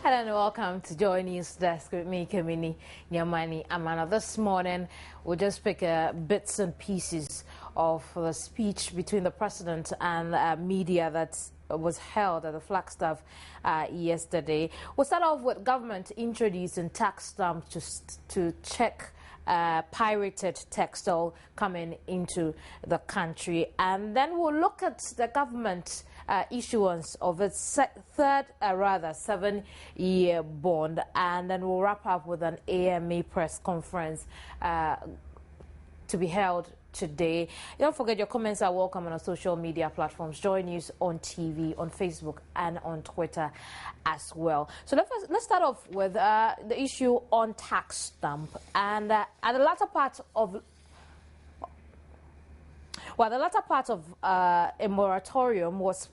Hello and welcome to Joynews Desk with me, Kamini Nyamani Amana. This morning, we'll just pick bits and pieces of the speech between the president and media that was held at the Flagstaff yesterday. We'll start off with government introducing tax stamps to check pirated textile coming into the country, and then we'll look at the government issuance of its third 7-year bond, and then we'll wrap up with an AMA press conference to be held today. Don't forget, your comments are welcome on our social media platforms. Joynews on TV, on Facebook, and on Twitter as well. So let's start off with the issue on tax stamp. And at the latter part of a moratorium was.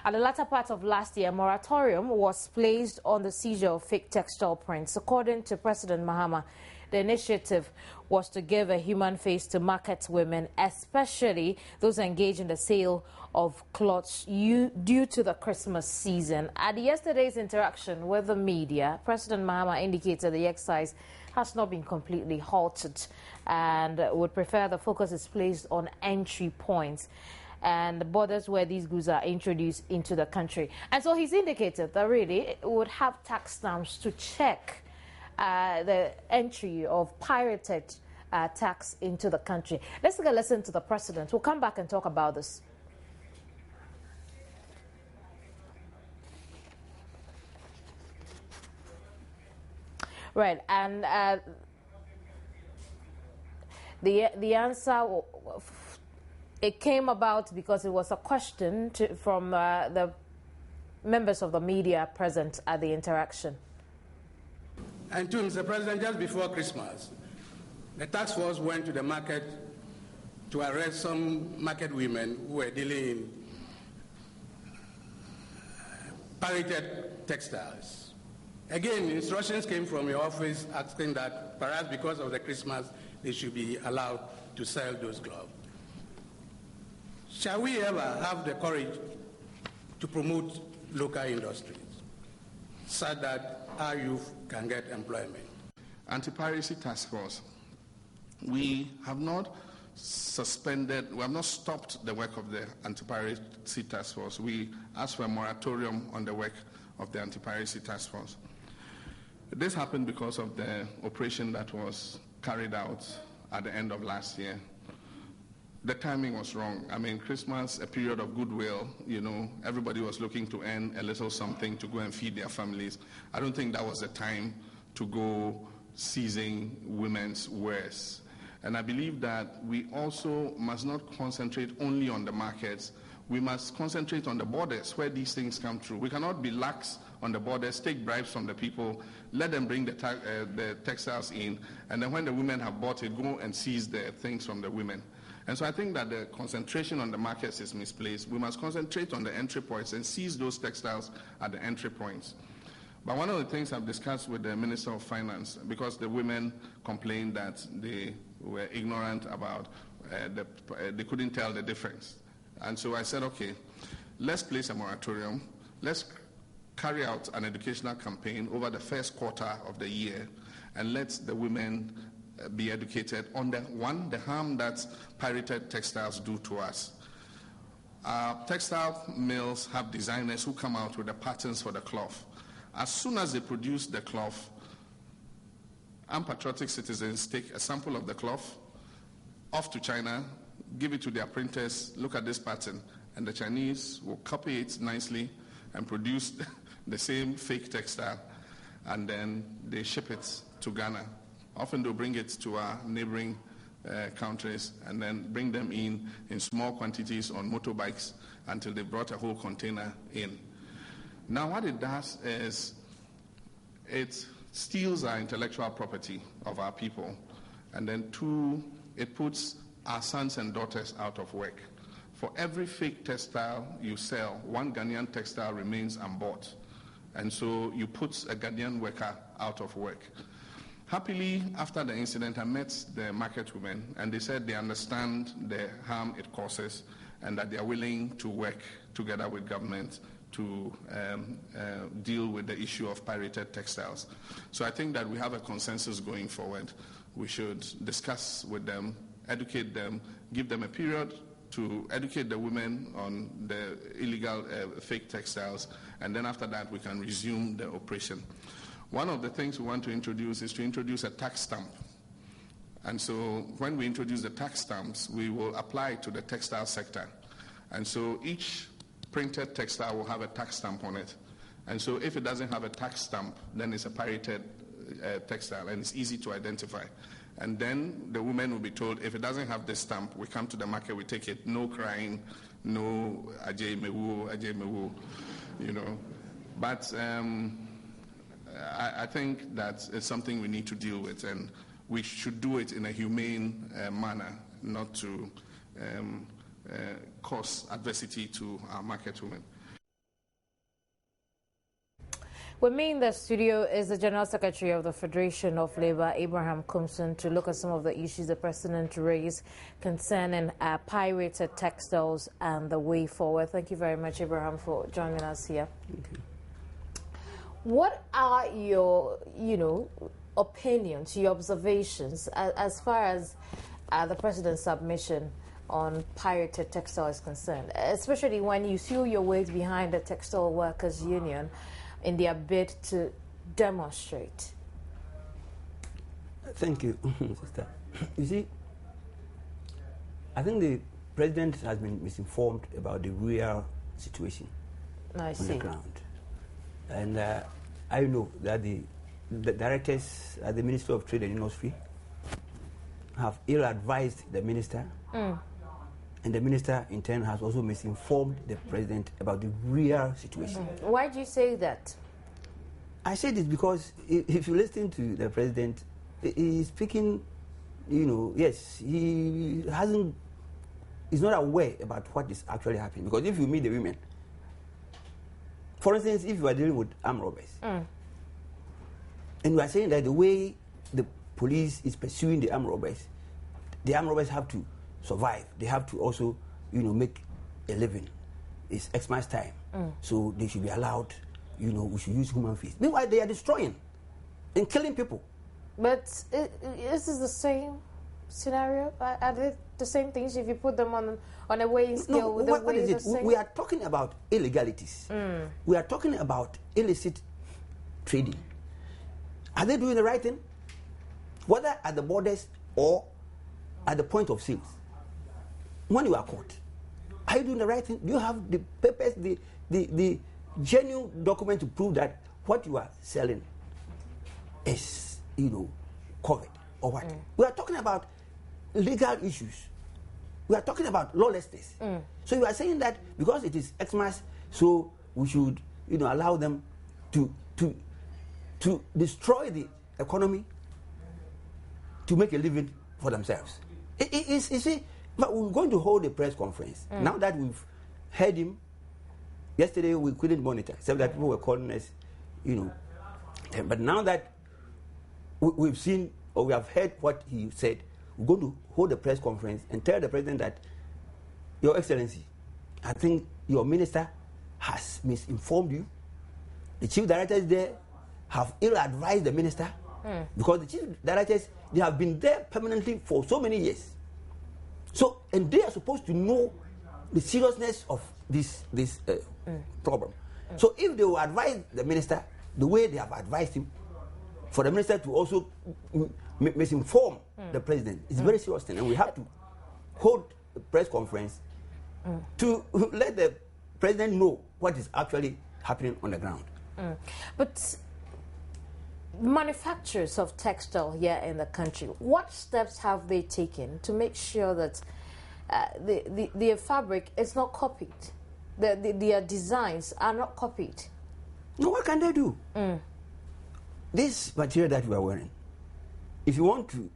At the latter part of last year, a moratorium was placed on the seizure of fake textile prints. According to President Mahama, the initiative was to give a human face to market women, especially those engaged in the sale of clothes due to the Christmas season. At yesterday's interaction with the media, President Mahama indicated the exercise has not been completely halted and would prefer the focus is placed on entry points and the borders where these goods are introduced into the country. And so he's indicated that really it would have tax stamps to check the entry of pirated tax into the country. Let's take a listen to the president. We'll come back and talk about this. Right, and the answer, it came about because it was a question from the members of the media present at the interaction. And to Mr. President, just before Christmas, the task force went to the market to arrest some market women who were dealing in pirated textiles. Again, instructions came from your office asking that perhaps because of the Christmas, they should be allowed to sell those gloves. Shall we ever have the courage to promote local industries so that our youth can get employment? Anti-piracy task force. We have not suspended, we have not stopped the work of the anti-piracy task force. We asked for a moratorium on the work of the anti-piracy task force. This happened because of the operation that was carried out at the end of last year. The timing was wrong. I mean, Christmas, a period of goodwill, everybody was looking to earn a little something to go and feed their families. I don't think that was the time to go seizing women's wares. And I believe that we also must not concentrate only on the markets. We must concentrate on the borders where these things come through. We cannot be lax on the borders, take bribes from the people, let them bring the textiles in, and then when the women have bought it, go and seize the things from the women. And so I think that the concentration on the markets is misplaced. We must concentrate on the entry points and seize those textiles at the entry points. But one of the things I've discussed with the Minister of Finance, because the women complained that they were ignorant about, they couldn't tell the difference. And so I said, okay, let's place a moratorium. Let's carry out an educational campaign over the first quarter of the year and let the women be educated on the harm that pirated textiles do to us. Textile mills have designers who come out with the patterns for the cloth. As soon as they produce the cloth, unpatriotic citizens take a sample of the cloth off to China, give it to their printers, look at this pattern, and the Chinese will copy it nicely and produce the same fake textile, and then they ship it to Ghana. Often they'll bring it to our neighboring countries and then bring them in small quantities on motorbikes until they brought a whole container in. Now what it does is it steals our intellectual property of our people, and then it puts our sons and daughters out of work. For every fake textile you sell, one Ghanaian textile remains unbought. And so you put a Ghanaian worker out of work. Happily, after the incident, I met the market women, and they said they understand the harm it causes and that they are willing to work together with government to deal with the issue of pirated textiles. So I think that we have a consensus going forward. We should discuss with them, educate them, give them a period to educate the women on the illegal fake textiles, and then after that we can resume the operation. One of the things we want to introduce is to introduce a tax stamp. And so when we introduce the tax stamps, we will apply to the textile sector. And so each printed textile will have a tax stamp on it. And so if it doesn't have a tax stamp, then it's a pirated textile, and it's easy to identify. And then the woman will be told, if it doesn't have this stamp, we come to the market, we take it, no crying, no ajay mewu, you know. But I think that it's something we need to deal with, and we should do it in a humane manner, not to cause adversity to our market women. With me in the studio is the General Secretary of the Federation of Labour, Abraham Kumson, to look at some of the issues the President raised concerning pirated textiles and the way forward. Thank you very much, Abraham, for joining us here. What are your, opinions, your observations as far as the President's submission on pirated textile is concerned, especially when you feel your weight behind the Textile Workers Union in their bid to demonstrate? Thank you, Sister. You see, I think the President has been misinformed about the real situation on the ground. And I know that the directors at the Ministry of Trade and Industry have ill-advised the Minister, and the Minister in turn has also misinformed the President about the real situation. Why do you say that? I say this because if you listen to the President, he's speaking, yes, he's not aware about what is actually happening. Because if you meet the women, for instance, if you are dealing with armed robbers, and we are saying that the way the police is pursuing the armed robbers have to survive. They have to also, make a living. It's Xmas time, so they should be allowed, we should use human face. Meanwhile, they are destroying and killing people. But this is the same scenario? Are they the same things if you put them on a weighing scale? No, what is it? We are talking about illegalities. We are talking about illicit trading. Are they doing the right thing? Whether at the borders or at the point of sales. When you are caught, are you doing the right thing? Do you have the papers, the genuine document to prove that what you are selling is, covered or what? We are talking about legal issues. We are talking about lawlessness. So you are saying that because it is Xmas, so we should, allow them to destroy the economy to make a living for themselves. You see, but we're going to hold a press conference. Now that we've heard him, yesterday we couldn't monitor, except that people were calling us, But now that we've seen or we have heard what he said, we're going to hold a press conference and tell the President that, Your Excellency, I think your minister has misinformed you. The chief directors there have ill-advised the minister because the chief directors, they have been there permanently for so many years. So, and they are supposed to know the seriousness of this problem. So if they will advise the minister the way they have advised him, for the minister to also misinform the President, it's a very serious thing. And we have to hold a press conference to let the President know what is actually happening on the ground. But manufacturers of textile here in the country, what steps have they taken to make sure that the fabric is not copied, their designs are not copied? No, what can they do? This material that we are wearing, if you want to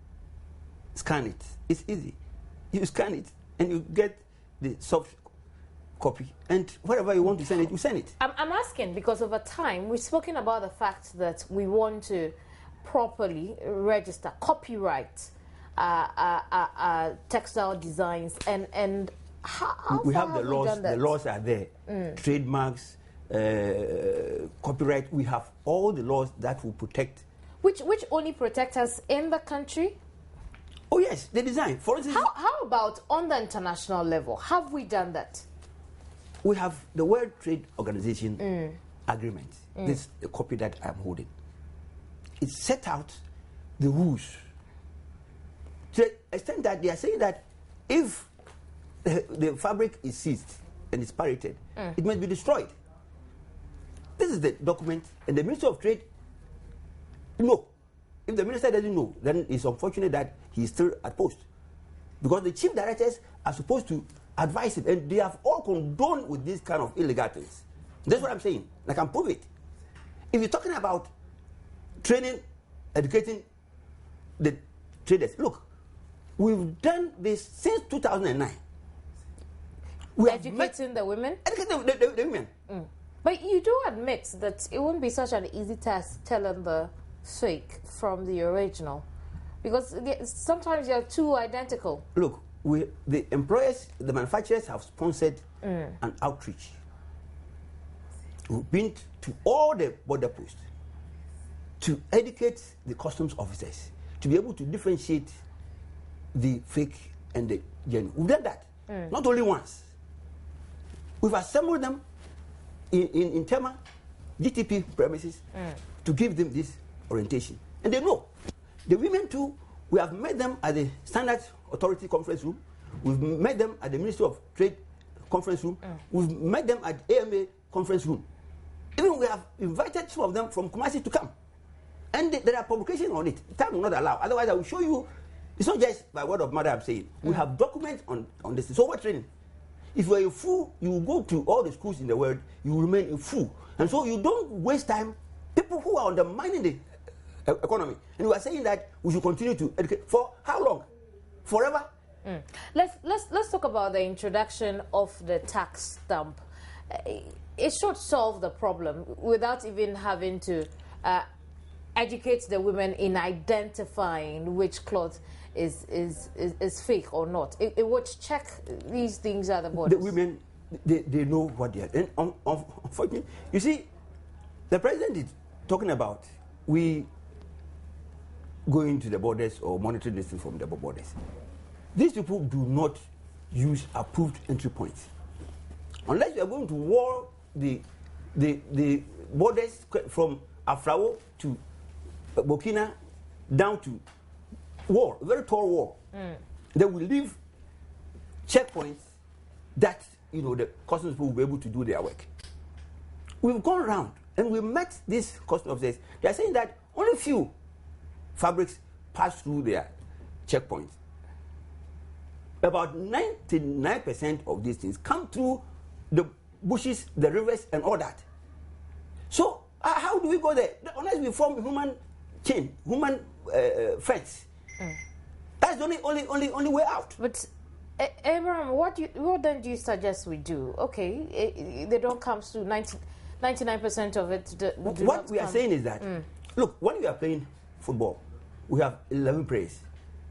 scan it, it's easy. You scan it and you get the soft copy, and wherever you want to send it, you send it. I'm asking because over time we've spoken about the fact that we want to properly register, copyright textile designs, and how we far have the laws. The laws are there. Trademarks, copyright. We have all the laws that will protect. Which only protect us in the country? Oh yes, the design. For instance, how about on the international level? Have we done that? We have the World Trade Organization agreement. This is a copy that I'm holding. It set out the rules to the extent that they are saying that if the fabric is seized and is pirated, it must be destroyed. This is the document, and the Minister of Trade, no. If the minister doesn't know, then it's unfortunate that he's still at post. Because the chief directors are supposed to advise him, and they have all condoned with this kind of illegal things. That's what I'm saying. I can prove it. If you're talking about training, educating the traders, look, we've done this since 2009. Educating the women? Educating the women. But you do admit that it wouldn't be such an easy task telling the fake from the original, because sometimes they're too identical. Look, the employers, the manufacturers have sponsored an outreach. We've been to all the border posts to educate the customs officers to be able to differentiate the fake and the genuine. We've done that, not only once. We've assembled them in Tema, GTP premises, to give them this orientation. And they know. The women too, we have met them at the Standards Authority conference room. We've met them at the Ministry of Trade conference room. We've met them at AMA conference room. Even we have invited some of them from Kumasi to come. And there are publications on it. Time will not allow. Otherwise, I will show you. It's not just by word of mother I'm saying. We have documents on this. So what training? If you are a fool, you will go to all the schools in the world, you will remain a fool. And so you don't waste time. People who are undermining the economy. And we are saying that we should continue to educate. For how long? Forever? Let's talk about the introduction of the tax stamp. It should solve the problem without even having to educate the women in identifying which cloth is fake or not. It would check these things at the borders. The women, they know what they are. And unfortunately, you see, the president is talking about we going to the borders or monitoring this thing from the borders. These people do not use approved entry points. Unless you are going to wall the borders from Afrawo to Burkina down to wall, a very tall wall. They will leave checkpoints that the customs people will be able to do their work. We've gone around and we met these customs officers. They are saying that only few fabrics pass through their checkpoints. About 99% of these things come through the bushes, the rivers, and all that. So how do we go there? Unless we form human chain, human fence. That's the only way out. But Abraham, what then do you suggest we do? Okay, they don't come to 99% of it. What we are saying is that, look, when we are playing football, we have 11 players.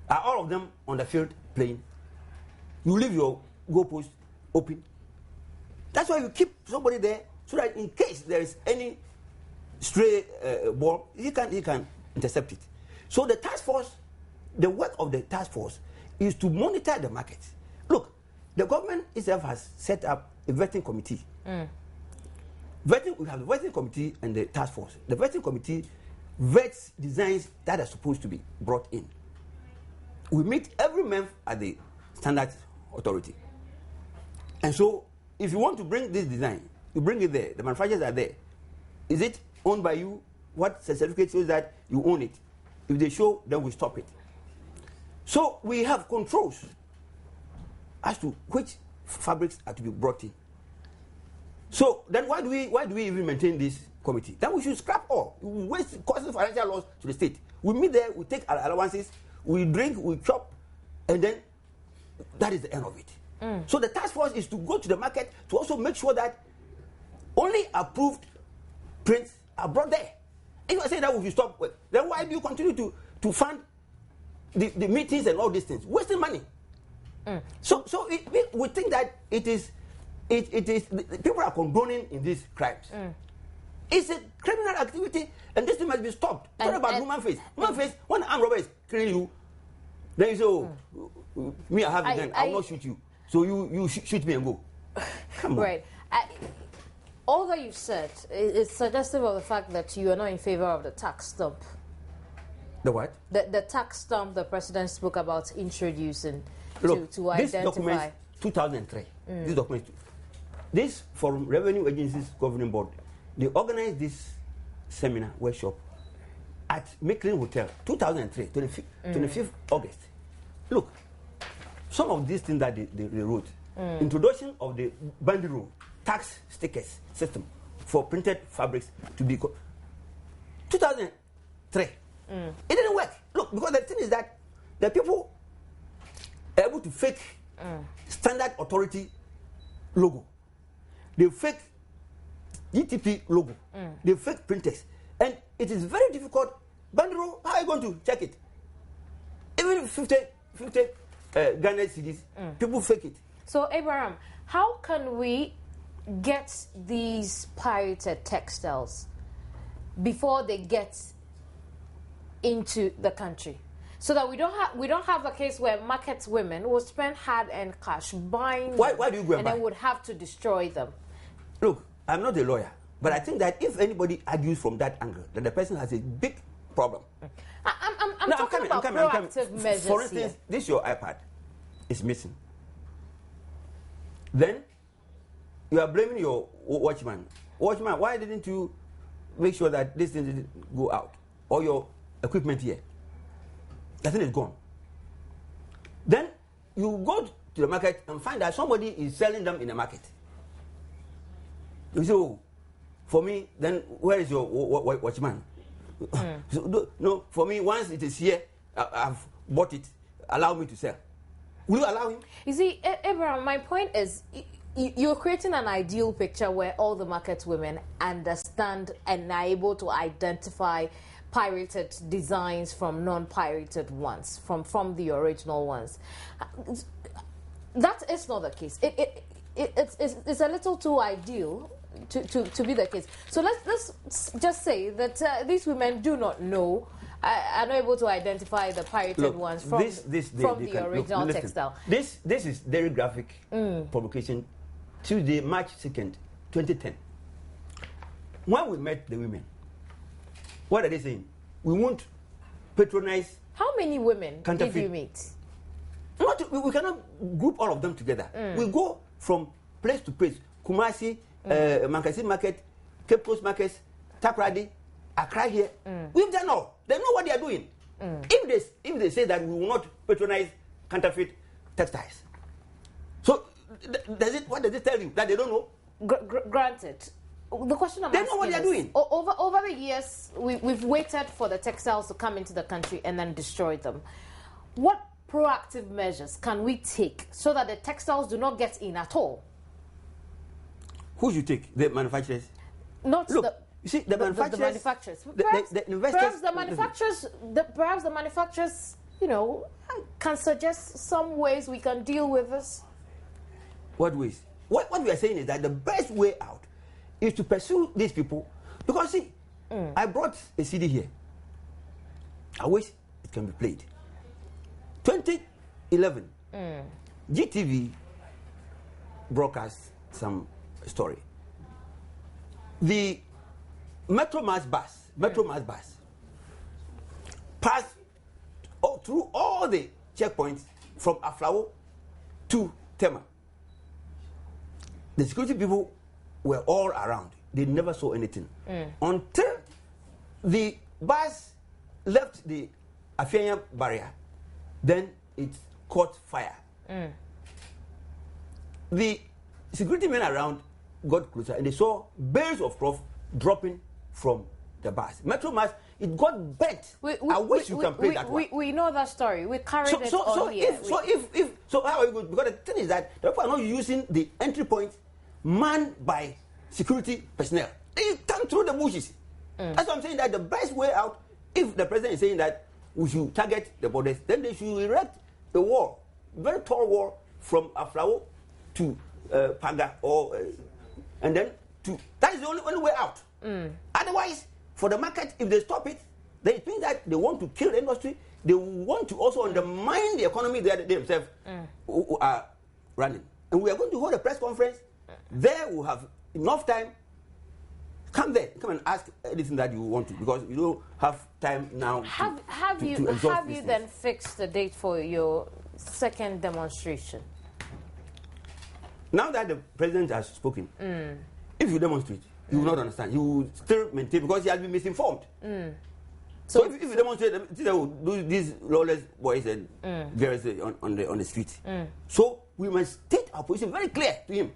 Are all of them on the field playing? You leave your goalpost open. That's why you keep somebody there, so that in case there is any stray ball, he can intercept it. So the task force, the work of the task force is to monitor the market. Look, the government itself has set up a vetting committee. We have the vetting committee and the task force. The vetting committee vets designs that are supposed to be brought in. We meet every month at the Standards Authority. And so, if you want to bring this design, you bring it there. The manufacturers are there. Is it owned by you? What certificate shows that you own it? If they show, then we stop it. So we have controls as to which fabrics are to be brought in. So then why do we even maintain this committee? Then we should scrap all. We waste costing financial loss to the state. We meet there, we take our allowances, we drink, we chop, and then that is the end of it. So the task force is to go to the market to also make sure that only approved prints are brought there. If I say that we should stop, then why do you continue to fund the meetings and all these things? Wasting money. So we think that it is it is people are condoning in these crimes. It's a criminal activity, and this thing must be stopped. What about human face? Human face, when an armed robber is killing you, then you say, oh, me, I have a gun, I will not shoot you. So you shoot me and go. Come on. Right. All that you've said is suggestive of the fact that you are not in favor of the tax stamp. The what? The tax stamp the president spoke about introducing. Look, to identify. This document, 2003. This document, this Foreign Revenue Agencies Governing Board, they organized this seminar workshop at Micklin Hotel, 2003, 25th August. Look, some of these things that they wrote, introduction of the banderole tax stickers system for printed fabrics to be 2003. It didn't work. Look, because the thing is that the people are able to fake standard authority logo. They fake GTP logo. They fake printers. And it is very difficult. Banderole, how are you going to check it? Even 50 Ghana cedis, people fake it. So, Abraham, how can we get these pirated textiles before they get into the country, so that we don't have a case where market women will spend hard-earned cash buying why do you go and then would have to destroy them? Look, I'm not a lawyer, but I think that if anybody argues from that angle, that the person has a big problem. I'm talking about proactive measures. For instance, this your iPad is missing. Then you are blaming your watchman. Watchman, why didn't you make sure that this thing didn't go out? Or your equipment here. The thing is gone. Then you go to the market and find that somebody is selling them in the market. You say, oh, for me, then where is your watchman? So, no, for me, once it is here, I've bought it, allow me to sell. Will you allow him? You see, Abraham, my point is, you're creating an ideal picture where all the market women understand and are able to identify pirated designs from non-pirated ones, from the original ones. That is not the case. It's a little too ideal to be the case. So let's just say that these women do not know, are not able to identify the pirated ones from the original textile. This is very graphic publication, Tuesday, March 2nd, 2010. When we met the women, what are they saying? We won't patronize. How many women did you meet? We cannot group all of them together. We go from place to place. Kumasi, Mankasi Market, Cape Coast Markets, Tapradi, Accra here. We've done all. They know what they are doing. If they say that we will not patronize counterfeit textiles. So, what does it tell you? That they don't know? Granted. The question I'm asking is, they know what they are doing. Over the years, we've waited for the textiles to come into the country and then destroy them. What proactive measures can we take so that the textiles do not get in at all? Who should take? The manufacturers? Not Look, the, you see, the manufacturers. The investors. Perhaps the manufacturers, can suggest some ways we can deal with this. What ways? What we are saying is that the best way out is to pursue these people, because see, I brought a CD here. I wish it can be played. 2011, GTV broadcast some story. The Metro Mass bus passed through all the checkpoints from Aflawo to Tema. The security people were all around. They never saw anything. Until the bus left the Afenya barrier, then it caught fire. The security men around got closer and they saw bales of cloth dropping from the bus. Metro Mass, it got bent. I wish you can play that one. We know that story. We carried it on here. So how are you going? Because the thing is that the people are not using the entry point manned by security personnel. They come through the bushes. That's what I'm saying, that the best way out, if the president is saying that we should target the borders, then they should erect a wall, very tall wall from Aflawo to Paga or and then that is the only way out. Otherwise, for the market, if they stop it, they think that they want to kill the industry. They want to also undermine the economy that they themselves who are running. And we are going to hold a press conference. There we'll have enough time. Come and ask anything that you want to, because you don't have time now. Have you then fixed the date for your second demonstration? Now that the president has spoken, if you demonstrate, you will not understand. You will still maintain, because he has been misinformed. So if you demonstrate, they will do these lawless boys and girls on the street. So we must state our position very clear to him.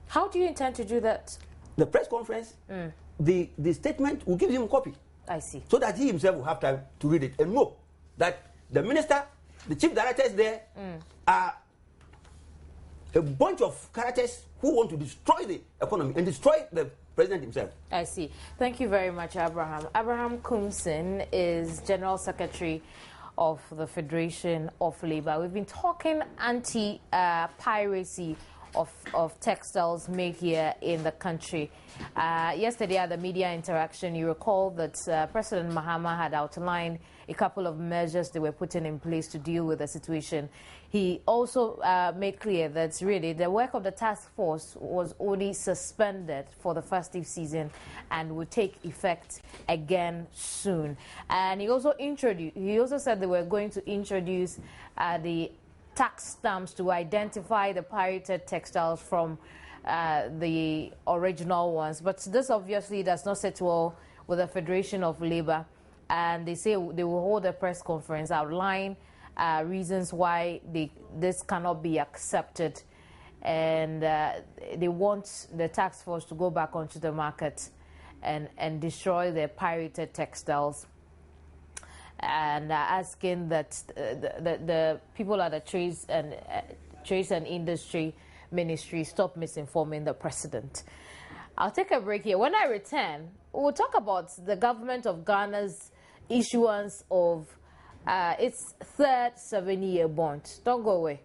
How do you intend to do that? The press conference, the statement will give him a copy. I see. So that he himself will have time to read it and know that the minister, the chief directors there are a bunch of characters who want to destroy the economy and destroy the president himself. I see. Thank you very much, Abraham. Abraham Kumsin is General Secretary of the Federation of Labour. We've been talking anti-piracy of textiles made here in the country. Yesterday at the media interaction, you recall that President Mahama had outlined a couple of measures they were putting in place to deal with the situation. He also made clear that really the work of the task force was only suspended for the festive season and would take effect again soon. And he also said they were going to introduce the tax stamps to identify the pirated textiles from the original ones. But this obviously does not sit well with the Federation of Labour, and they say they will hold a press conference, outline reasons why this cannot be accepted, and they want the task force to go back onto the market and destroy the pirated textiles. And asking that the people at the Trades and Industry Ministry stop misinforming the president. I'll take a break here. When I return, we'll talk about the government of Ghana's issuance of its third 7-year bond. Don't go away.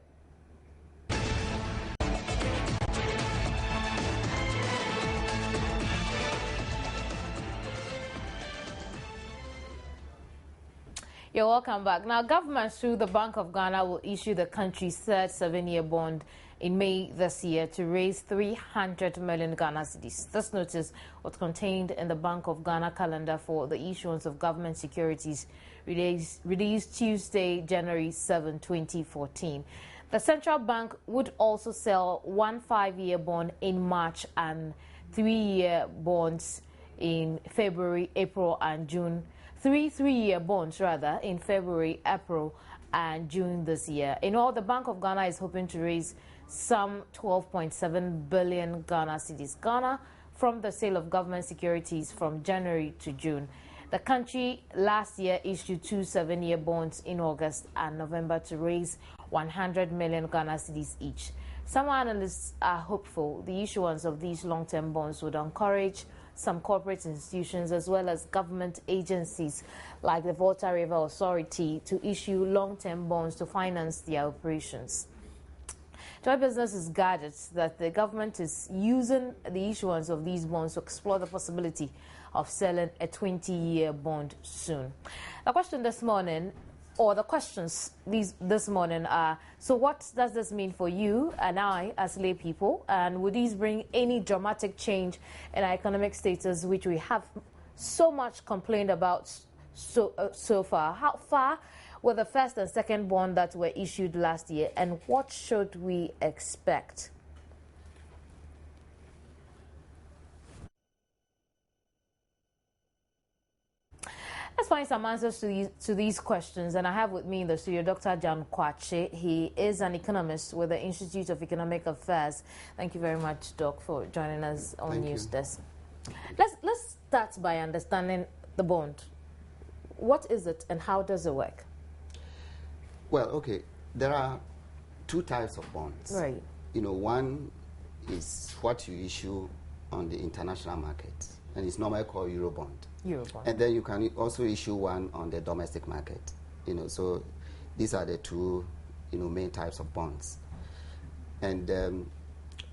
You're welcome back. Now, governments through the Bank of Ghana will issue the country's third 7-year bond in May this year to raise 300 million Ghana cedis. This notice was contained in the Bank of Ghana calendar for the issuance of government securities released Tuesday, January 7, 2014. The central bank would also sell one 5-year bond in March and 3-year bonds in February, April, and June. 3-year bonds rather in February, April, and June this year. In all, the Bank of Ghana is hoping to raise some 12.7 billion Ghana cedis from the sale of government securities from January to June. The country last year issued 2 7-year bonds in August and November to raise 100 million Ghana cedis each. Some analysts are hopeful the issuance of these long-term bonds would encourage some corporate institutions as well as government agencies like the Volta River Authority to issue long-term bonds to finance their operations. Joy Business is guarded that the government is using the issuance of these bonds to explore the possibility of selling a 20-year bond soon. The question this morning, or the questions this morning are, so what does this mean for you and I as lay people? And would these bring any dramatic change in our economic status, which we have so much complained about so far? How far were the first and second bond that were issued last year, and what should we expect? Let's find some answers to these questions, and I have with me in the studio Dr. John Kwache. He is an economist with the Institute of Economic Affairs. Thank you very much, Doc, for joining us on News Desk. Let's start by understanding the bond. What is it, and how does it work? Well, okay, there are 2 types of bonds. Right. You know, one is what you issue on the international market, and it's normally called Eurobond. And then you can also issue one on the domestic market. You know, so these are the 2, main types of bonds. And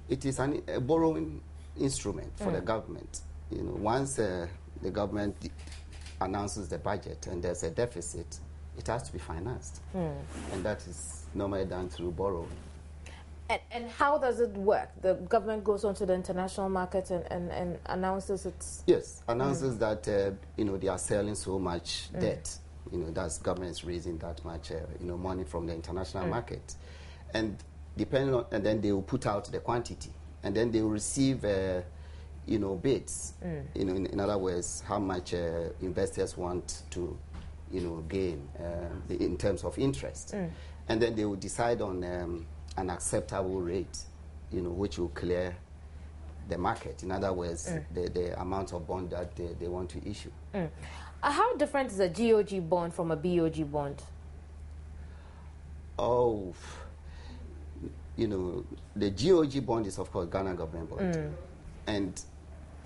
it is a borrowing instrument for the government. Once the government announces the budget and there's a deficit, it has to be financed. And that is normally done through borrowing. And how does it work? The government goes onto the international market and announces its... Yes, announces that, they are selling so much debt. That's government is raising that much, money from the international market. And depending on, and then they will put out the quantity. And then they will receive, bids. In other words, how much investors want to, gain in terms of interest. And then they will decide on an acceptable rate, which will clear the market. In other words, the amount of bond that they want to issue. How different is a GOG bond from a BOG bond? Oh, the GOG bond is, of course, Ghana government bond. And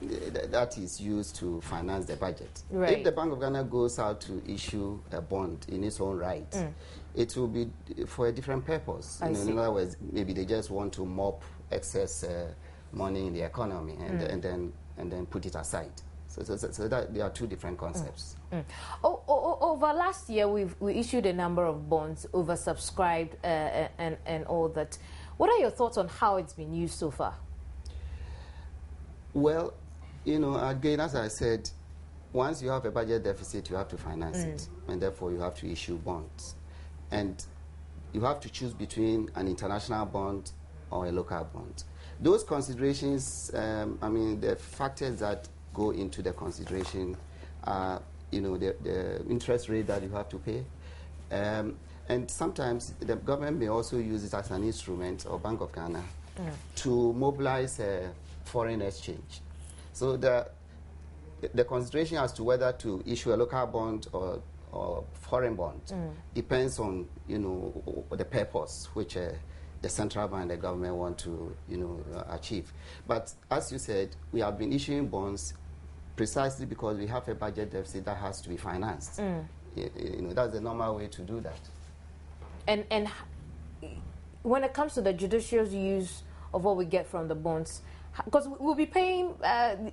that is used to finance the budget. Right. If the Bank of Ghana goes out to issue a bond in its own right, it will be for a different purpose. In other words, maybe they just want to mop excess money in the economy and then put it aside. So that there are two different concepts. Over last year, we issued a number of bonds, oversubscribed and all that. What are your thoughts on how it's been used so far? Well, again, as I said, once you have a budget deficit, you have to finance it, and therefore you have to issue bonds. And you have to choose between an international bond or a local bond. Those considerations, the factors that go into the consideration are, the interest rate that you have to pay. And sometimes the government may also use it as an instrument, or Bank of Ghana, to mobilize foreign exchange. So the consideration as to whether to issue a local bond or foreign bond depends on, the purpose which the central bank and the government want to, achieve. But as you said, we have been issuing bonds precisely because we have a budget deficit that has to be financed. That's the normal way to do that. And when it comes to the judicious use of what we get from the bonds, because we'll be paying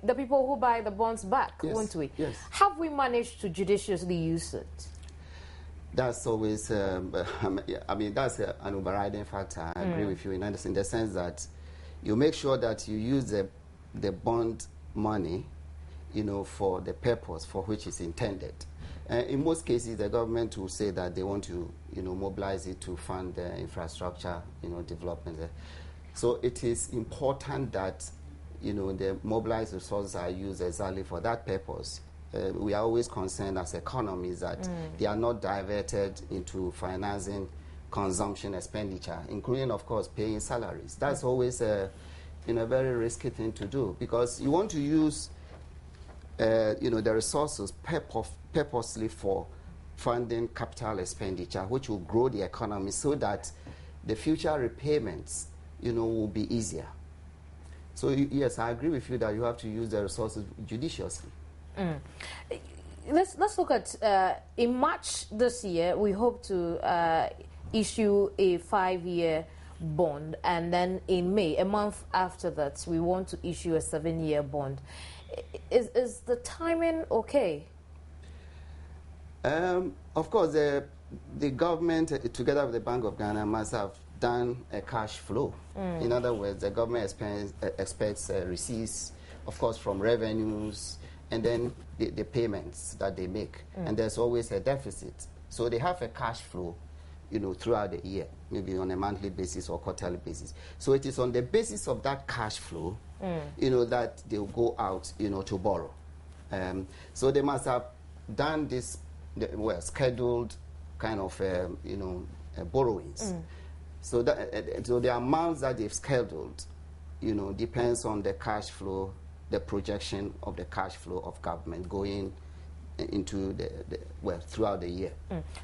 the people who buy the bonds back, won't we? Yes. Have we managed to judiciously use it? That's always, that's an overriding factor. I agree with you in the sense that you make sure that you use the bond money, for the purpose for which it's intended. In most cases, the government will say that they want to, mobilize it to fund the infrastructure, development. So it is important that, the mobilized resources are used exactly for that purpose. We are always concerned as economies that they are not diverted into financing consumption expenditure, including, of course, paying salaries. That's always a very risky thing to do, because you want to use the resources purposely for funding capital expenditure, which will grow the economy so that the future repayments, will be easier. So, yes, I agree with you that you have to use the resources judiciously. Let's look at, in March this year, we hope to issue a 5-year bond, and then in May, a month after that, we want to issue a 7-year bond. Is the timing okay? Of course, the government, together with the Bank of Ghana, must have done a cash flow. In other words, the government expects receipts, of course, from revenues, and then the payments that they make. And there's always a deficit. So they have a cash flow, throughout the year, maybe on a monthly basis or quarterly basis. So it is on the basis of that cash flow, that they'll go out, to borrow. So they must have done this, scheduled kind of, borrowings. So the amounts that they've scheduled, depends on the cash flow, the projection of the cash flow of government going into throughout the year.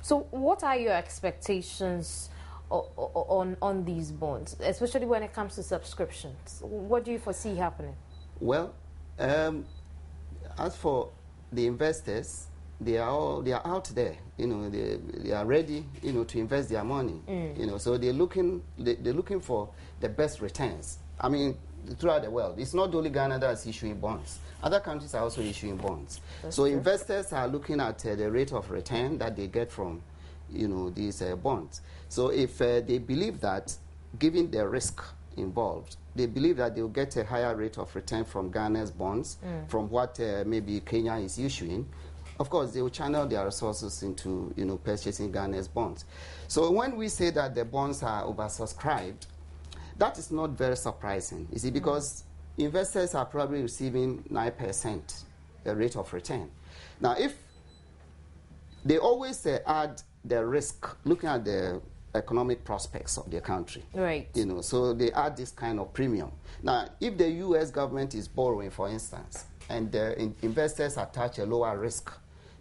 So what are your expectations on these bonds, especially when it comes to subscriptions? What do you foresee happening? Well, as for the investors, they are out there. They are ready, to invest their money. So they're looking for the best returns I mean, throughout the world. It's not only Ghana that's issuing bonds. Other countries are also issuing bonds. So investors are looking at the rate of return that they get from, these bonds. So if they believe that, given the risk involved, they believe that they'll get a higher rate of return from Ghana's bonds, from what maybe Kenya is issuing, of course, they will channel their resources into, purchasing Ghana's bonds. So when we say that the bonds are oversubscribed, that is not very surprising, you see, because investors are probably receiving 9% rate of return. Now, if they always add the risk, looking at the economic prospects of the country. Right. So they add this kind of premium. Now, if the U.S. government is borrowing, for instance, and the investors attach a lower risk,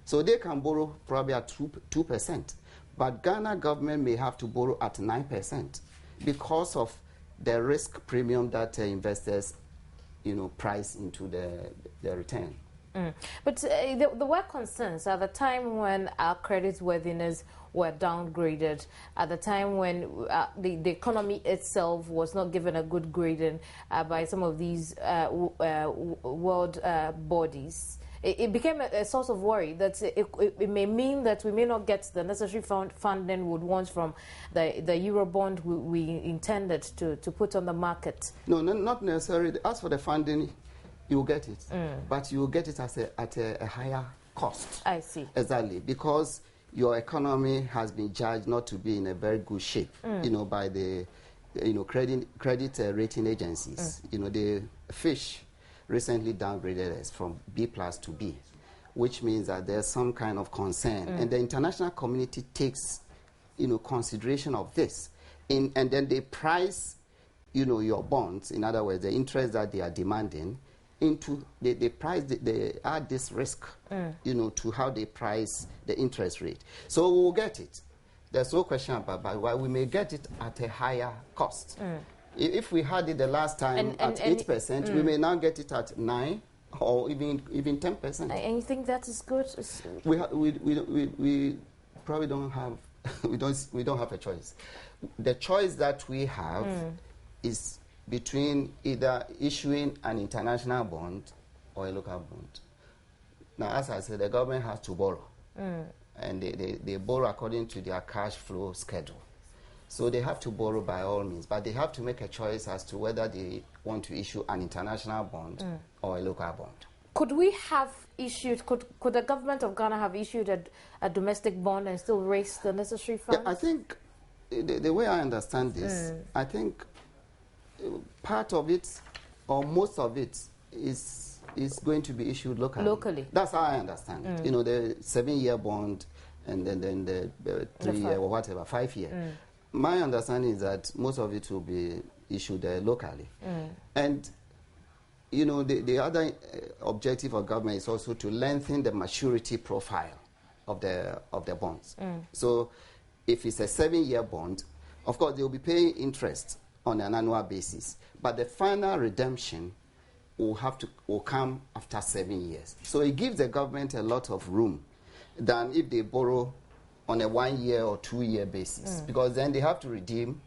so they can borrow probably at 2%. But Ghana government may have to borrow at 9% because of the risk premium that investors, price into the return. But there were concerns at the time when our creditworthiness were downgraded, at the time when the economy itself was not given a good grading by some of these world bodies. It became a source of worry that it may mean that we may not get the necessary funding we would want from the Eurobond we intended to put on the market. No, not necessarily. As for the funding, you will get it, but you will get it at a higher cost. I see. Exactly, because your economy has been judged not to be in a very good shape, by the, credit rating agencies. The Fish recently downgraded us from B+ to B, which means that there's some kind of concern, and the international community takes, consideration of this, and then they price, your bonds. In other words, the interest that they are demanding into they add this risk, to how they price the interest rate. So we'll get it. There's no question about why we may get it at a higher cost. If we had it the last time at 8%, we may now get it at 9% or even 10%. And you think that is good? We probably don't have we don't have a choice. The choice that we have is between either issuing an international bond or a local bond. Now, as I said, the government has to borrow, and they borrow according to their cash flow schedule. So they have to borrow by all means, but they have to make a choice as to whether they want to issue an international bond or a local bond. Could we have issued, could the government of Ghana have issued a domestic bond and still raise the necessary funds? Yeah, I think the way I understand this, I think part of it or most of it is going to be issued locally. That's how I understand it. The 7-year bond and then the 3-year or whatever, 5-year. My understanding is that most of it will be issued locally. And, the other objective of government is also to lengthen the maturity profile of the bonds. So if it's a 7-year bond, of course, they will be paying interest on an annual basis. But the final redemption will come after 7 years. So it gives the government a lot of room than if they borrow on a 1-year or 2-year basis, because then they have to redeem,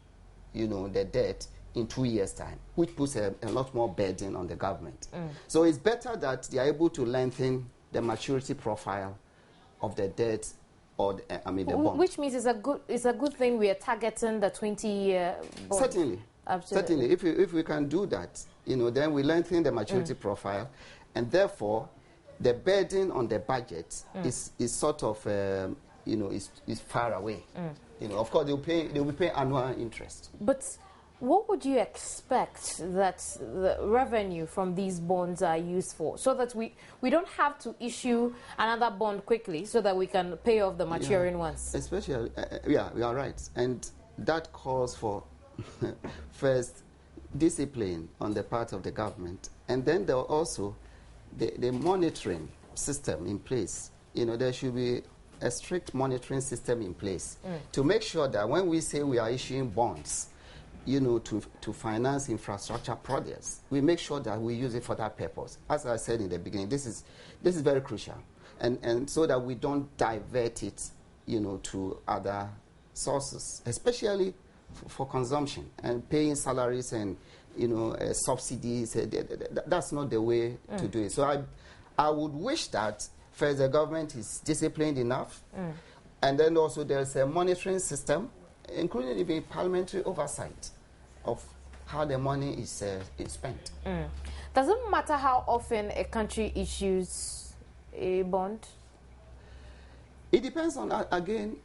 the debt in 2 years' time, which puts a lot more burden on the government. So it's better that they are able to lengthen the maturity profile of the debt or the bond. Which means it's a good thing we are targeting the 20-year bond. Certainly. Absolutely. Certainly. If we can do that, then we lengthen the maturity profile, and therefore the burden on the budget is sort of is far away. Of course, they'll be paying annual interest. But what would you expect that the revenue from these bonds are used for, so that we don't have to issue another bond quickly, so that we can pay off the maturing ones? Especially, you are right, and that calls for first discipline on the part of the government, and then there are also the monitoring system in place. There should be a strict monitoring system in place to make sure that when we say we are issuing bonds, to finance infrastructure projects, we make sure that we use it for that purpose. As I said in the beginning, this is very crucial, and so that we don't divert it, to other sources, especially for consumption and paying salaries and subsidies. That's not the way to do it. So I would wish that first the government is disciplined enough, and then also there's a monitoring system, including even parliamentary oversight of how the money is spent. Does it matter how often a country issues a bond? It depends on, again,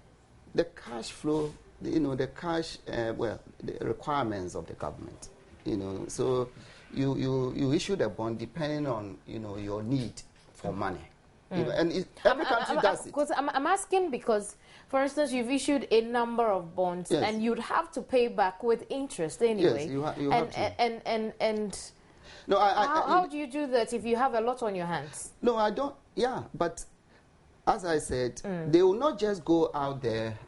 the cash flow, the cash, the requirements of the government. So you issue the bond depending on, your need for money. And every country does it. Because I'm asking because, for instance, you've issued a number of bonds, yes, and you'd have to pay back with interest anyway. Yes, you have to. And no, how do you do that if you have a lot on your hands? No, I don't. Yeah, but as I said, they will not just go out there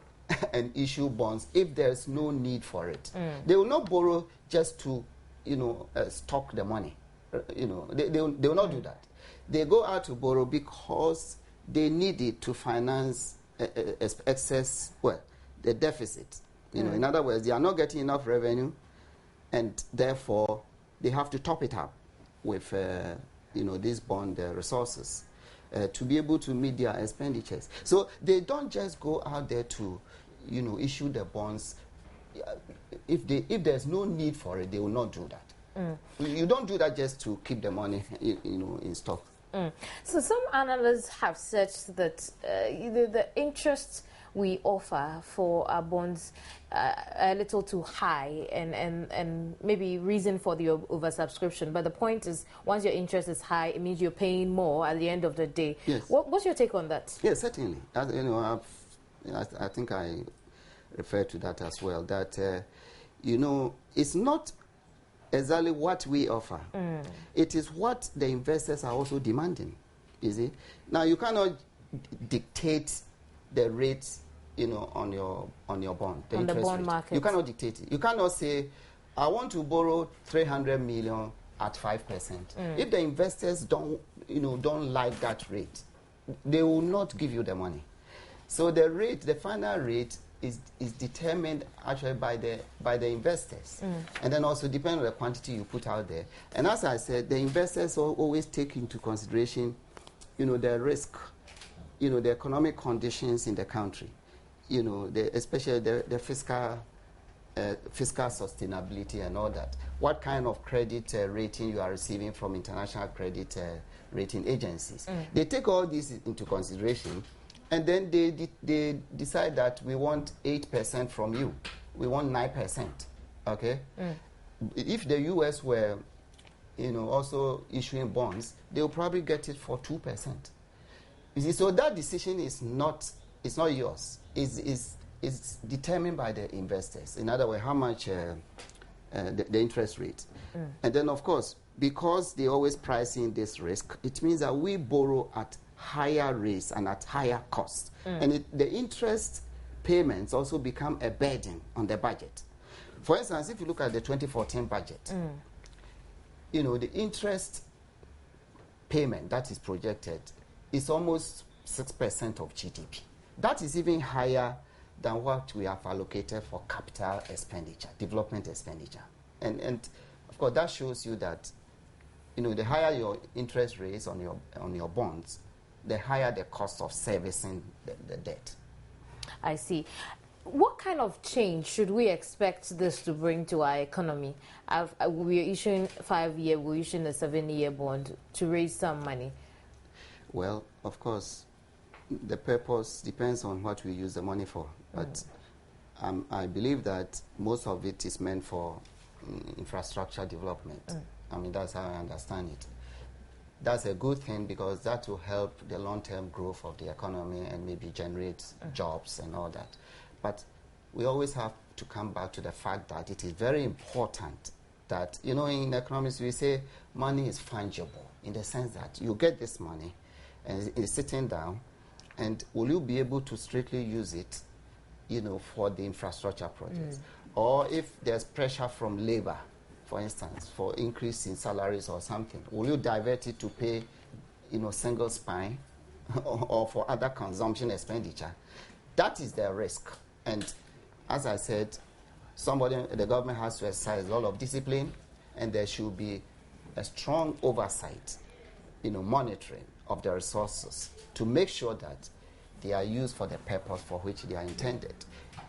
and issue bonds if there's no need for it. They will not borrow just to, stock the money. They will not do that. They go out to borrow because they need it to finance excess, the deficit. In other words, they are not getting enough revenue, and therefore they have to top it up with, these bond resources to be able to meet their expenditures. So they don't just go out there to, issue the bonds. If there's no need for it, they will not do that. You don't do that just to keep the money, in stock. So some analysts have said that the interest we offer for our bonds a little too high, and maybe reason for the oversubscription. But the point is, once your interest is high, it means you're paying more at the end of the day. Yes. What's your take on that? Yes, certainly. I think I referred to that as well. That it's not exactly what we offer. It is what the investors are also demanding. You see, now you cannot dictate the rates, on your bond, the on interest the bond rate. market. You cannot dictate it. You cannot say, I want to borrow 300 million at 5%. If the investors don't like that rate, they will not give you the money. So the rate, the final rate, is determined actually by the investors, and then also depend on the quantity you put out there. And as I said, the investors always take into consideration, the risk, the economic conditions in the country, especially the fiscal sustainability and all that. What kind of credit rating you are receiving from international credit rating agencies? They take all this into consideration. And then they decide that we want 8% from you. We want 9%. Okay? If the U.S. were, also issuing bonds, they will probably get it for 2%. You see, so that decision is not yours. It's determined by the investors. In other words, how much the interest rate. And then, of course, because they always price in this risk, it means that we borrow at higher rates and at higher cost. And the interest payments also become a burden on the budget. For instance, if you look at the 2014 budget, the interest payment that is projected is almost 6% of GDP. That is even higher than what we have allocated for capital expenditure, development expenditure. And of course, that shows you that, the higher your interest rates on your bonds, the higher the cost of servicing the debt. I see. What kind of change should we expect this to bring to our economy? We're issuing 5-year, we're issuing a 7-year bond to raise some money. Well, of course, the purpose depends on what we use the money for. But I believe that most of it is meant for infrastructure development. That's how I understand it. That's a good thing because that will help the long-term growth of the economy and maybe generate jobs and all that. But we always have to come back to the fact that it is very important that, in economics we say money is fungible in the sense that you get this money and it's sitting down, and will you be able to strictly use it, for the infrastructure projects? Or if there's pressure from labor, for instance, for increase in salaries or something, will you divert it to pay, single spine or for other consumption expenditure? That is the risk. And as I said, the government has to exercise a lot of discipline and there should be a strong oversight, monitoring of the resources to make sure that they are used for the purpose for which they are intended.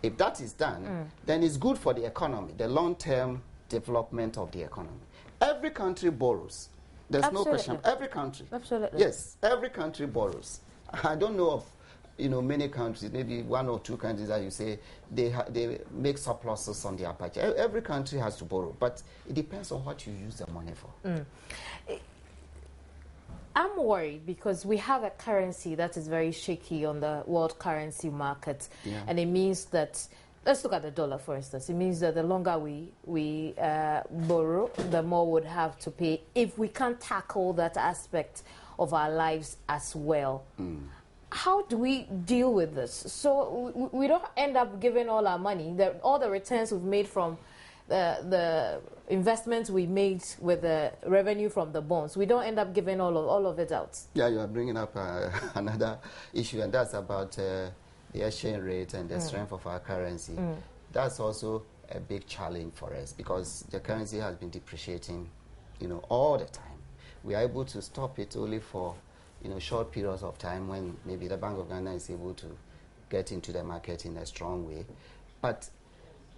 If that is done, then it's good for the economy, the long-term development of the economy. Every country borrows. There's no question. Every country. Absolutely. Yes, every country borrows. I don't know of many countries, maybe one or two countries that you say they make surpluses on their budget. Every country has to borrow, but it depends on what you use the money for. I'm worried because we have a currency that is very shaky on the world currency market, and it means that, let's look at the dollar for instance. It means that the longer we borrow, the more we'd have to pay if we can't tackle that aspect of our lives as well. How do we deal with this? So we don't end up giving all our money, all the returns we've made from the investments we made with the revenue from the bonds. We don't end up giving all of it out. Yeah, you are bringing up another issue, and that's about the exchange rate and the strength of our currency. That's also a big challenge for us because the currency has been depreciating, all the time. We are able to stop it only for short periods of time when maybe the Bank of Ghana is able to get into the market in a strong way. But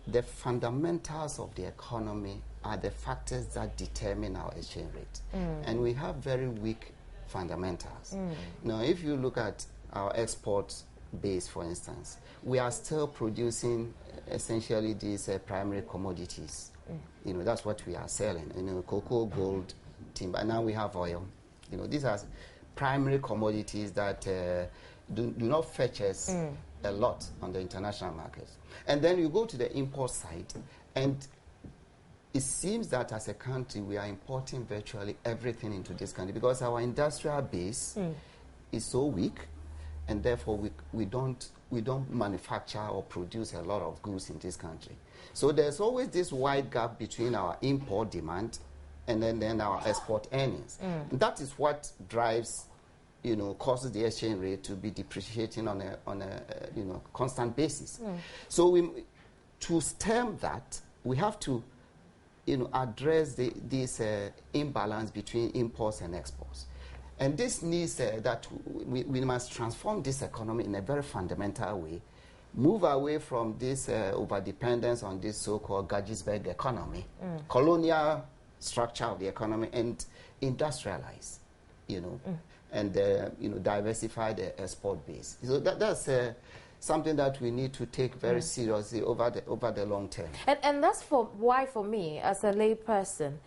the fundamentals of the economy are the factors that determine our exchange rate. And we have very weak fundamentals. Now, if you look at our export base, for instance, we are still producing essentially these primary commodities. That's what we are selling. Cocoa, gold, timber. Now we have oil. These are primary commodities that do not fetch us a lot on the international markets. And then you go to the import side, and it seems that as a country we are importing virtually everything into this country because our industrial base is so weak, and therefore we don't manufacture or produce a lot of goods in this country. So there's always this wide gap between our import demand and then our export earnings. That is what drives, causes the exchange rate to be depreciating on a constant basis. So to stem that, we have to, address this imbalance between imports and exports. And this needs that we must transform this economy in a very fundamental way, move away from this overdependence on this so-called Gettysburg economy, colonial structure of the economy, and industrialize, and diversify the export base. So that's something that we need to take very seriously over the long term. And that's why for me, as a lay person,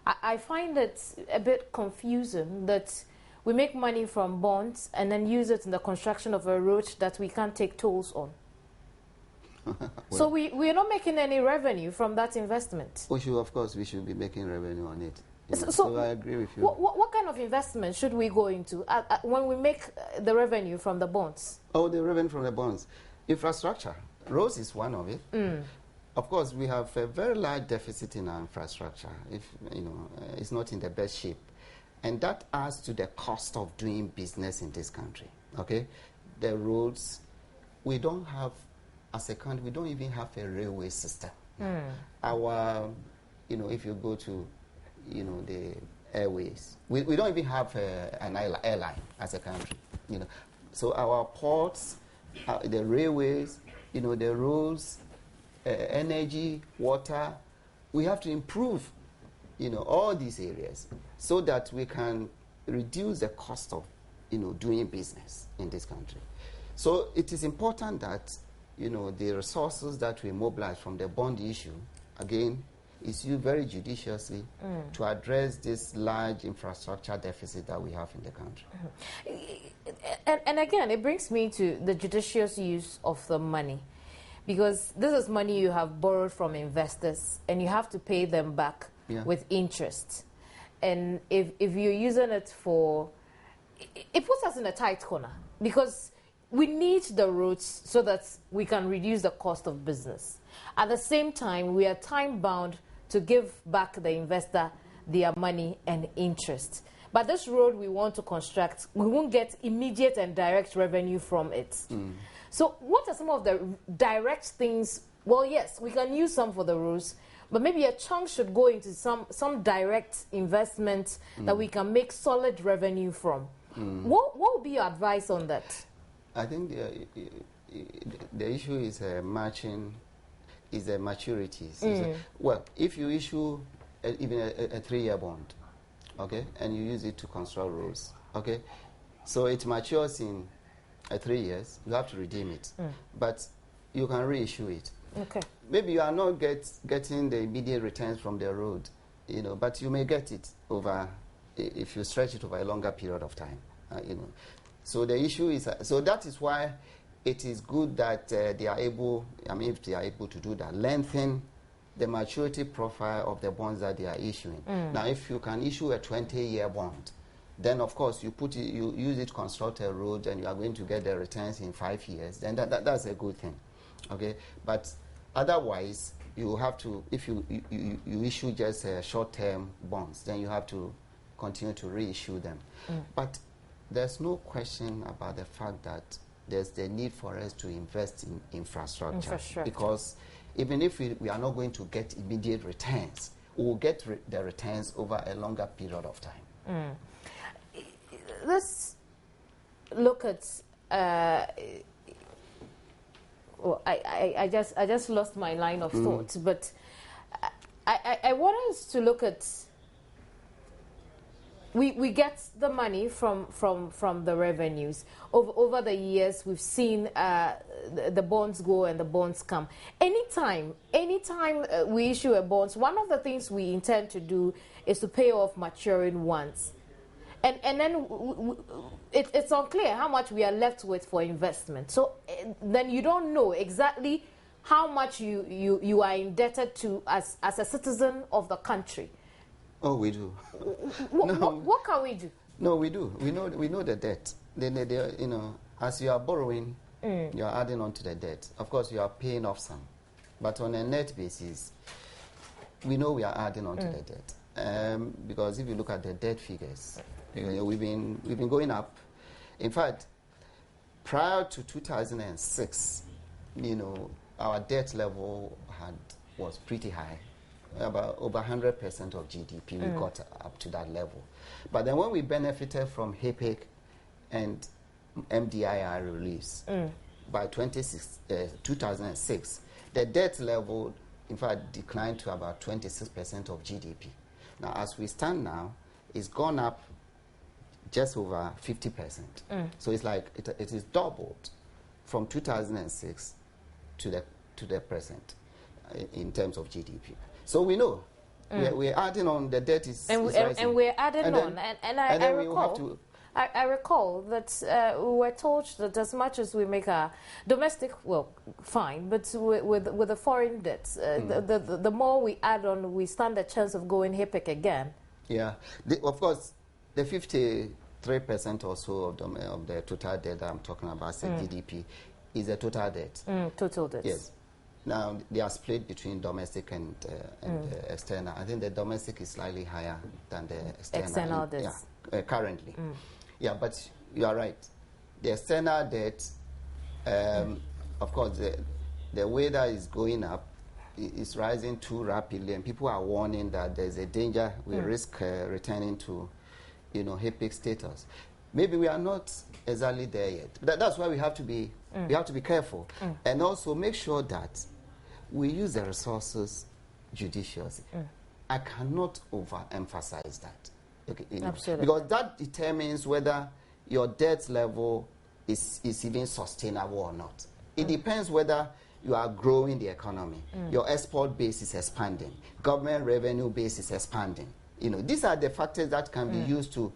I find it a bit confusing that we make money from bonds and then use it in the construction of a road that we can't take tolls on. So we're not making any revenue from that investment. Of course, we should be making revenue on it. So I agree with you. What kind of investment should we go into when we make the revenue from the bonds? Oh, the revenue from the bonds. Infrastructure. Roads is one of it. Of course, we have a very large deficit in our infrastructure. It's not in the best shape. And that adds to the cost of doing business in this country. Okay? The roads, we don't have, as a country, we don't even have a railway system. Our, if you go to, the airways, we don't even have an airline as a country. So our ports, the railways, the roads, energy, water, we have to improve, all these areas so that we can reduce the cost of, doing business in this country. So it is important that, the resources that we mobilize from the bond issue, again, is used very judiciously to address this large infrastructure deficit that we have in the country. And again, it brings me to the judicious use of the money, because this is money you have borrowed from investors and you have to pay them back with interest. And if you're using it for, it puts us in a tight corner because we need the roads so that we can reduce the cost of business. At the same time, we are time-bound to give back the investor their money and interest. But this road we want to construct, we won't get immediate and direct revenue from it. So what are some of the direct things? Well, yes, we can use some for the roads, but maybe a chunk should go into some direct investment that we can make solid revenue from. What would be your advice on that? I think the issue is matching, is the maturities. Well, if you issue even a 3-year bond, okay, and you use it to construct roads, okay, so it matures in 3 years, you have to redeem it, but you can reissue it. Okay. Maybe you are not getting the immediate returns from the road, you know, but you may get it over, if you stretch it over a longer period of time, you know. So the issue is, so that is why it is good that they are able, I mean, if they are able to do that, lengthen the maturity profile of the bonds that they are issuing. Now, if you can issue a 20-year bond, then of course you put it, you use it to construct a road, and you are going to get the returns in 5 years. Then that's a good thing, okay? But otherwise, you have to, if you issue just short-term bonds, then you have to continue to reissue them. But there's no question about the fact that there's the need for us to invest in infrastructure. Because even if we are not going to get immediate returns, we will get the returns over a longer period of time. Let's look at. I just lost my line of thought, but I want us to look at. We get the money from the revenues. Over the years, we've seen the bonds go and the bonds come. Anytime we issue a bonds, one of the things we intend to do is to pay off maturing ones. And then it's unclear how much we are left with for investment. So then you don't know exactly how much you are indebted to as a citizen of the country. Oh, we do. What can we do? No, we do. We know the debt. You know, as you are borrowing, you are adding on to the debt. Of course, you are paying off some, but on a net basis, we know we are adding on to the debt. Because if you look at the debt figures, you know, we've been going up. In fact, prior to 2006, you know, our debt level was pretty high. About over 100% of GDP, we got up to that level. But then when we benefited from HIPIC and MDIR release by 2006, the debt level, in fact, declined to about 26% of GDP. Now, as we stand now, it's gone up just over 50%. So it's like it is doubled from 2006 to the present in terms of GDP. So we know we're adding on, the debt is rising. And we're adding on. And I recall that we were told that as much as we make our domestic, well, fine, but with the foreign debts, the more we add on, we stand a chance of going HIPIC again. Yeah. Of course, the 53% or so of the total debt that I'm talking about, say GDP, is the total debt. Total debt. Yes. Now, they are split between domestic and external. I think the domestic is slightly higher than the external debts. Yeah, currently. Yeah, but you are right. The external debt, of course, the way that is going up is rising too rapidly, and people are warning that there's a danger we risk returning to, you know, HIPIC status. Maybe we are not exactly there yet. That's why we have to be careful, and also make sure that we use the resources judiciously. I cannot overemphasize that. Okay, you know, absolutely. Because that determines whether your debt level is even sustainable or not. It depends whether you are growing the economy, your export base is expanding, government revenue base is expanding. You know, these are the factors that can be used to,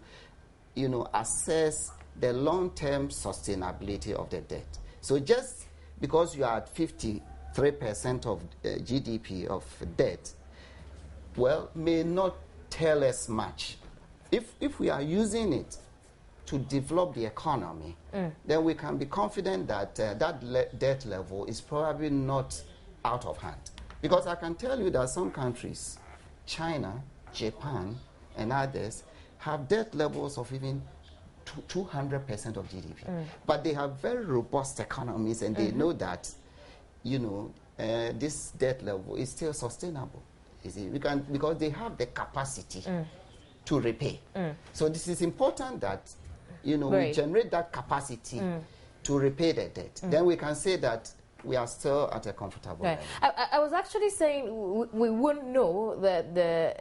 you know, assess the long-term sustainability of the debt. So just because you are at 53% of GDP of debt, well, may not tell us much. If we are using it to develop the economy, then we can be confident that that debt level is probably not out of hand. Because I can tell you that some countries, China, Japan, and others, have debt levels of even 200% of GDP. But they have very robust economies, and they know that, you know, this debt level is still sustainable. You see, because they have the capacity to repay. So this is important that, you know, we generate that capacity to repay the debt. Then we can say that we are still at a comfortable level. I was actually saying we wouldn't know the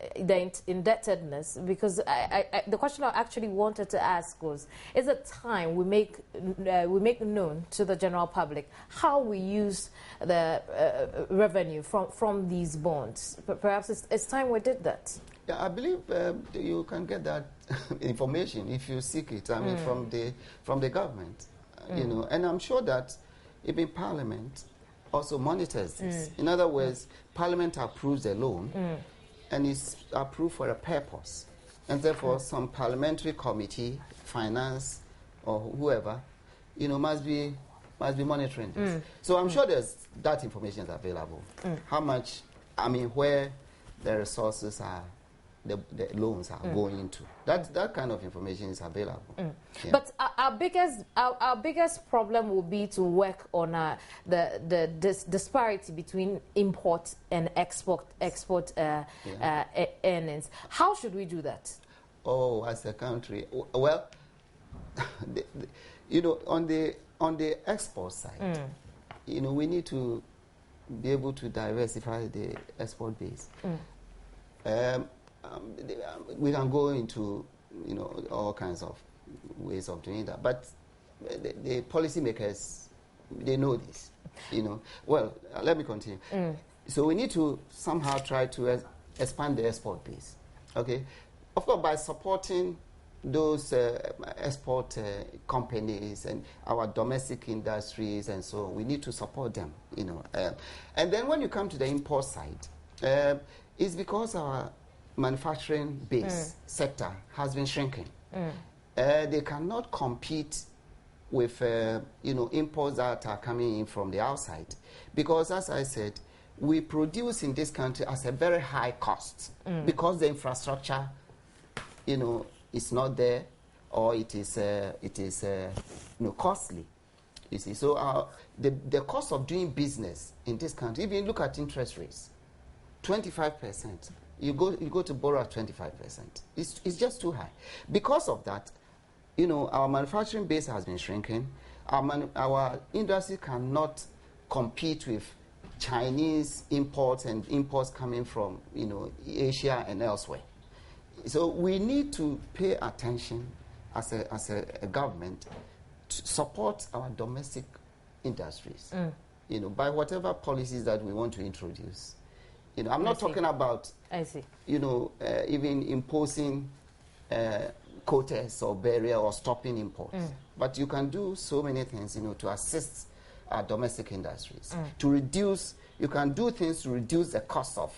indebtedness, because the question I actually wanted to ask was, is it time we make known to the general public how we use the revenue from these bonds? Perhaps it's time we did that. Yeah, I believe you can get that information if you seek it. I mean, from the government, you know, and I'm sure that even Parliament also monitors this. In other words, Parliament approves a loan, and it's approved for a purpose, and therefore some parliamentary committee, finance, or whoever, you know, must be monitoring this. So I'm sure that information is available. How much? I mean, where the resources are. The loans are going into. That kind of information is available. Yeah. But our biggest problem will be to work on the disparity between import and export earnings. How should we do that? Oh, as a country, well, you know, on the export side, you know, we need to be able to diversify the export base. We can go into, you know, all kinds of ways of doing that, but the policymakers, they know this, you know. Well, let me continue. So we need to somehow try to expand the export base, okay? Of course, by supporting those export companies and our domestic industries and so on, we need to support them, you know. And then when you come to the import side, it's because our manufacturing base sector has been shrinking. They cannot compete with you know, imports that are coming in from the outside, because, as I said, we produce in this country at a very high cost because the infrastructure, you know, is not there, or it is you know, costly. You see, so the cost of doing business in this country, even look at interest rates, 25%. You go to borrow at 25%. It's just too high. Because of that, you know, our manufacturing base has been shrinking. Our industry cannot compete with Chinese imports and imports coming from, you know, Asia and elsewhere. So we need to pay attention as a government to support our domestic industries, you know, by whatever policies that we want to introduce. You know, I'm not talking about, you know, even imposing quotas or barrier or stopping imports. But you can do so many things, you know, to assist our domestic industries. To reduce, you can do things to reduce the cost of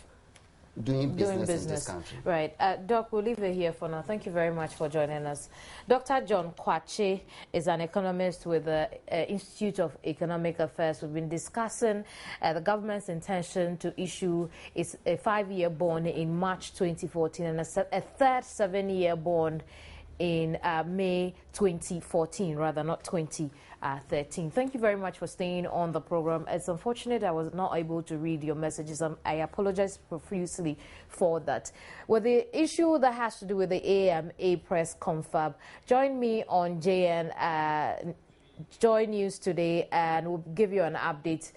doing business in this country. Right. Doc, we'll leave it here for now. Thank you very much for joining us. Dr. John Kwache is an economist with the Institute of Economic Affairs. We've been discussing the government's intention to issue a 5-year bond in March 2014 and a third 7-year bond in May 2014, rather, not 2013. Thank you very much for staying on the program. It's unfortunate I was not able to read your messages. I apologize profusely for that. With the issue that has to do with the AMA press confab, join me on Joynews today, and we'll give you an update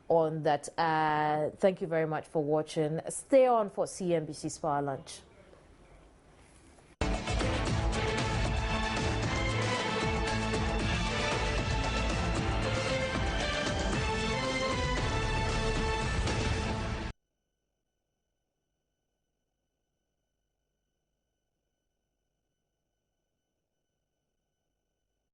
on that. Thank you very much for watching. Stay on for CNBC's Power Lunch.